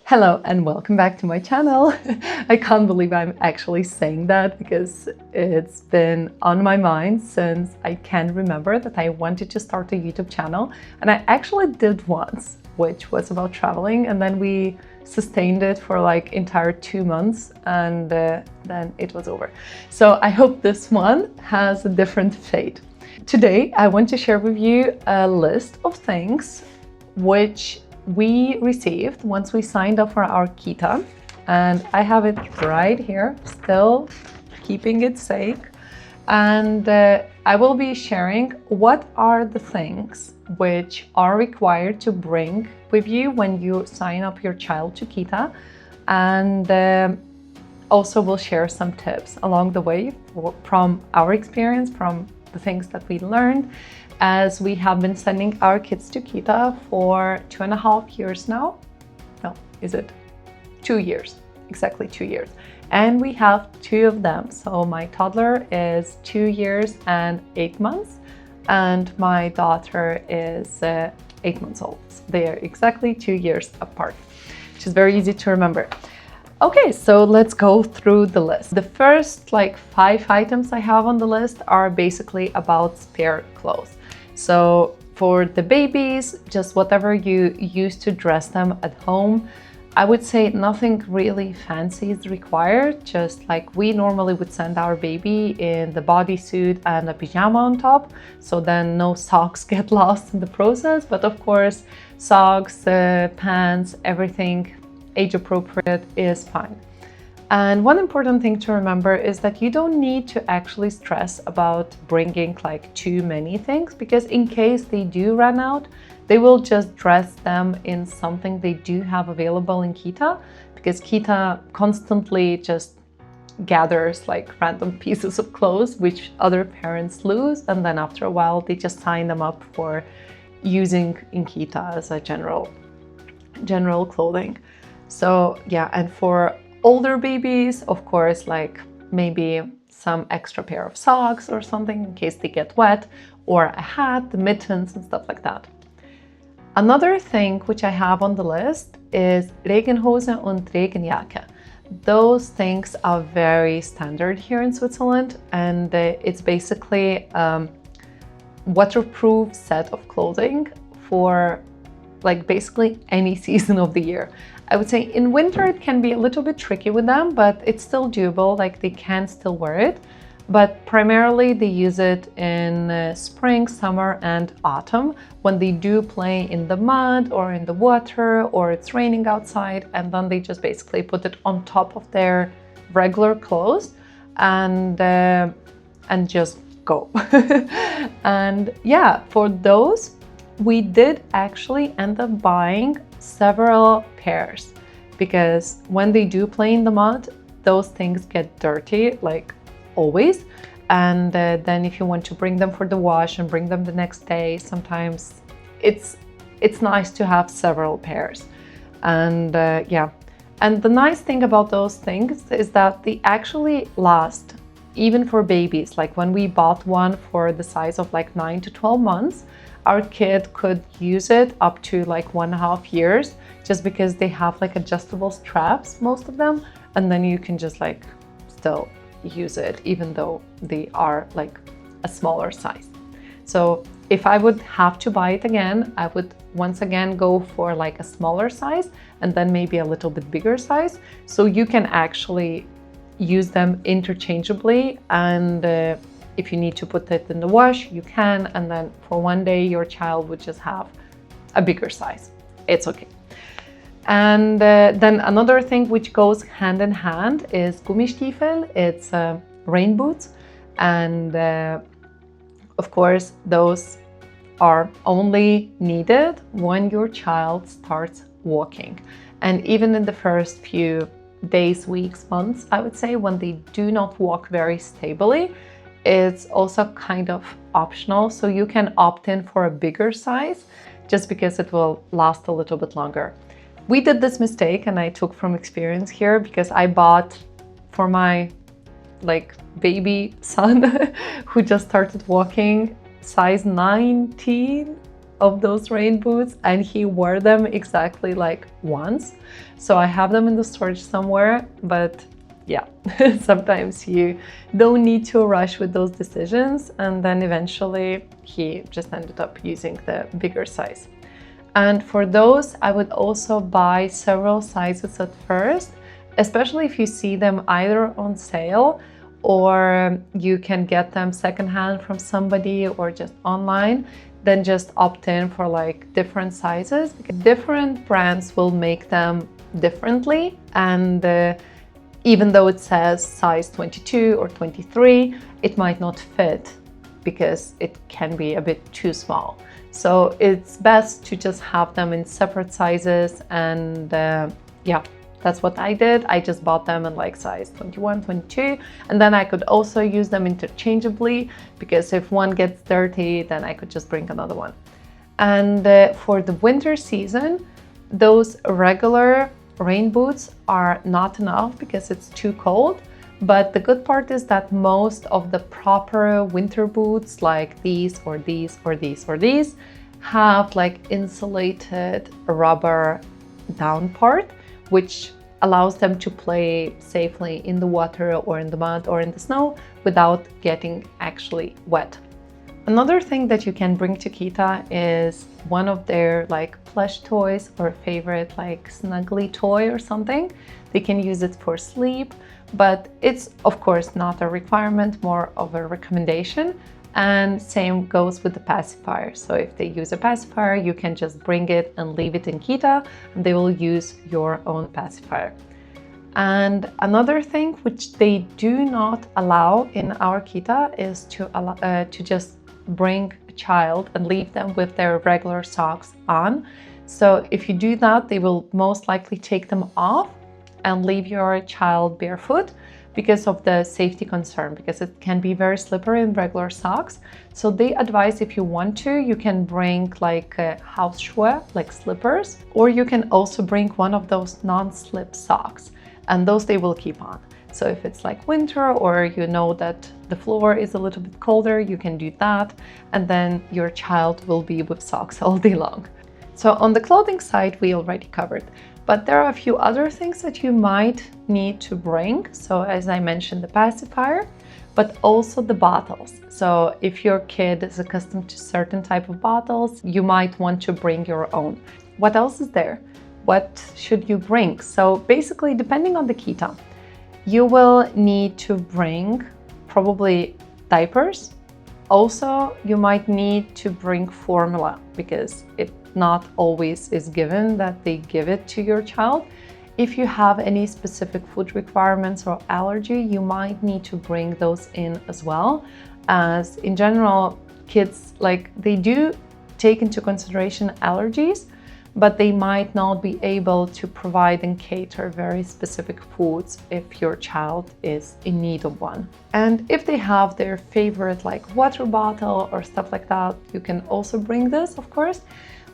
Hello and welcome back to my channel. I can't believe I'm actually saying that because it's been on my mind since I can remember that I wanted to start a YouTube channel, and I actually did once, which was about traveling, and then we sustained it for like entire 2 months and then it was over. So I hope this one has a different fate. Today I want to share with you a list of things which we received once we signed up for our Kita, and I have it right here, still keeping it safe. And I will be sharing what are the things which are required to bring with you when you sign up your child to Kita, and also we'll share some tips along the way from our experience, from the things that we learned, as we have been sending our kids to Kita for 2.5 years now. No, is it 2 years? Exactly 2 years. And we have 2 of them. So my toddler is 2 years and 8 months, and my daughter is 8 months old. So they are exactly 2 years apart, which is very easy to remember. Okay, so let's go through the list. The first 5 items I have on the list are basically about spare clothes. So for the babies, just whatever you use to dress them at home. I would say nothing really fancy is required, just like we normally would send our baby in the bodysuit and a pajama on top, so then no socks get lost in the process. But of course, socks, pants, everything age appropriate is fine. And one important thing to remember is that you don't need to actually stress about bringing too many things, because in case they do run out, they will just dress them in something they do have available in Kita, because Kita constantly just gathers random pieces of clothes which other parents lose, and then after a while they just sign them up for using in Kita as a general clothing. So yeah, and for older babies, of course, maybe some extra pair of socks or something in case they get wet, or a hat, mittens and stuff like that. Another thing which I have on the list is Regenhose und Regenjacke. Those things are very standard here in Switzerland, and it's basically waterproof set of clothing for basically any season of the year. I would say in winter it can be a little bit tricky with them, but it's still doable, they can still wear it. But primarily they use it in spring, summer and autumn when they do play in the mud or in the water, or it's raining outside, and then they just basically put it on top of their regular clothes and just go. And yeah, for those we did actually end up buying several pairs, because when they do play in the mud, those things get dirty always, and then if you want to bring them for the wash and bring them the next day, sometimes it's nice to have several pairs. And yeah, and the nice thing about those things is that they actually last even for babies. When we bought one for the size of 9 to 12 months, our kid could use it up to 1.5 years, just because they have adjustable straps, most of them, and then you can just still use it even though they are a smaller size. So if I would have to buy it again, I would once again go for a smaller size and then maybe a little bit bigger size, so you can actually use them interchangeably, and if you need to put it in the wash, you can, and then for one day your child would just have a bigger size. It's okay. And then another thing which goes hand in hand is Gummistiefel. It's rain boots, and of course those are only needed when your child starts walking. And even in the first few days, weeks, months, I would say, when they do not walk very stably, it's also kind of optional. So you can opt in for a bigger size just because it will last a little bit longer. We did this mistake, and I took from experience here, because I bought for my baby son who just started walking, size 19 of those rain boots, and he wore them exactly like once. So I have them in the storage somewhere, but yeah, sometimes you don't need to rush with those decisions. And then eventually he just ended up using the bigger size. And for those, I would also buy several sizes at first, especially if you see them either on sale or you can get them secondhand from somebody or just online. Then just opt in for like different sizes. Different brands will make them differently, and even though it says size 22 or 23, it might not fit because it can be a bit too small. So it's best to just have them in separate sizes, and yeah, that's what I did. I just bought them in like size 21, 22, and then I could also use them interchangeably, because if one gets dirty, then I could just bring another one. And for the winter season, those regular rain boots are not enough because it's too cold. But the good part is that most of the proper winter boots, like these or these or these or these, have like insulated rubber down part, which allows them to play safely in the water or in the mud or in the snow without getting actually wet. Another thing that you can bring to Kita is one of their like plush toys or favorite like snuggly toy or something. They can use it for sleep, but it's of course not a requirement, more of a recommendation. And same goes with the pacifier. So if they use a pacifier, you can just bring it and leave it in Kita, and they will use your own pacifier. And another thing which they do not allow in our Kita is to just bring a child and leave them with their regular socks on. So if you do that, they will most likely take them off and leave your child barefoot because of the safety concern, because it can be very slippery in regular socks. So they advise, if you want to, you can bring like Hausschuhe, like slippers, or you can also bring one of those non-slip socks, and those they will keep on. So if it's like winter, or you know that the floor is a little bit colder, you can do that, and then your child will be with socks all day long. So on the clothing side, we already covered, but there are a few other things that you might need to bring. So as I mentioned, the pacifier, but also the bottles. So if your kid is accustomed to certain type of bottles, you might want to bring your own. What else is there? What should you bring? So basically, depending on the Kita, you will need to bring probably diapers. Also, you might need to bring formula, because it not always is given that they give it to your child. If you have any specific food requirements or allergy, you might need to bring those in as well. As in general, kids, like, they do take into consideration allergies, but they might not be able to provide and cater very specific foods if your child is in need of one. And if they have their favorite like water bottle or stuff like that, you can also bring this, of course.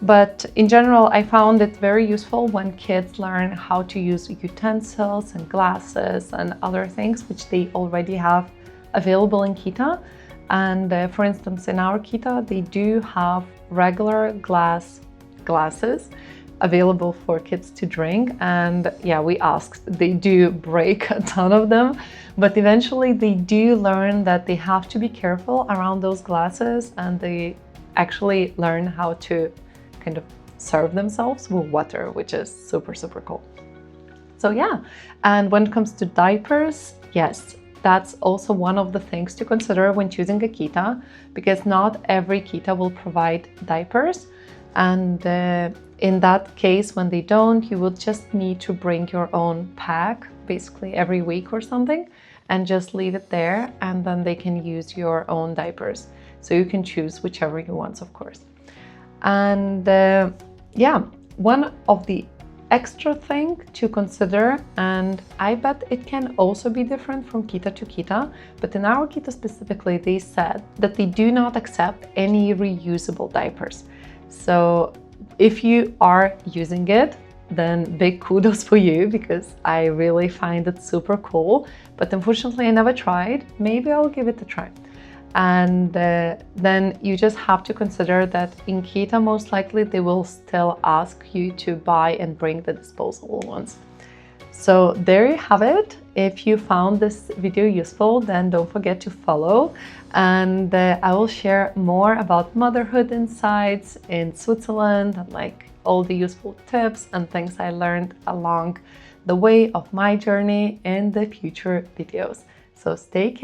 But in general, I found it very useful when kids learn how to use utensils and glasses and other things which they already have available in Kita. And for instance, in our Kita, they do have regular glasses available for kids to drink, and yeah, we asked, they do break a ton of them, but eventually they do learn that they have to be careful around those glasses, and they actually learn how to kind of serve themselves with water, which is super cool. So yeah, and when it comes to diapers, yes, that's also one of the things to consider when choosing a Kita, because not every Kita will provide diapers. And in that case, when they don't, you will just need to bring your own pack, basically every week or something, and just leave it there, and then they can use your own diapers. So you can choose whichever you want, of course. And yeah, one of the extra thing to consider, and I bet it can also be different from Kita to Kita, but in our Kita specifically, they said that they do not accept any reusable diapers. So if you are using it, then big kudos for you, because I really find it super cool. But unfortunately, I never tried. Maybe I'll give it a try. And then you just have to consider that in keto, most likely they will still ask you to buy and bring the disposable ones. So there you have it. If you found this video useful, then don't forget to follow, and I will share more about motherhood insights in Switzerland and like all the useful tips and things I learned along the way of my journey in the future videos. So stay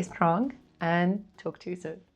strong, and talk to you soon.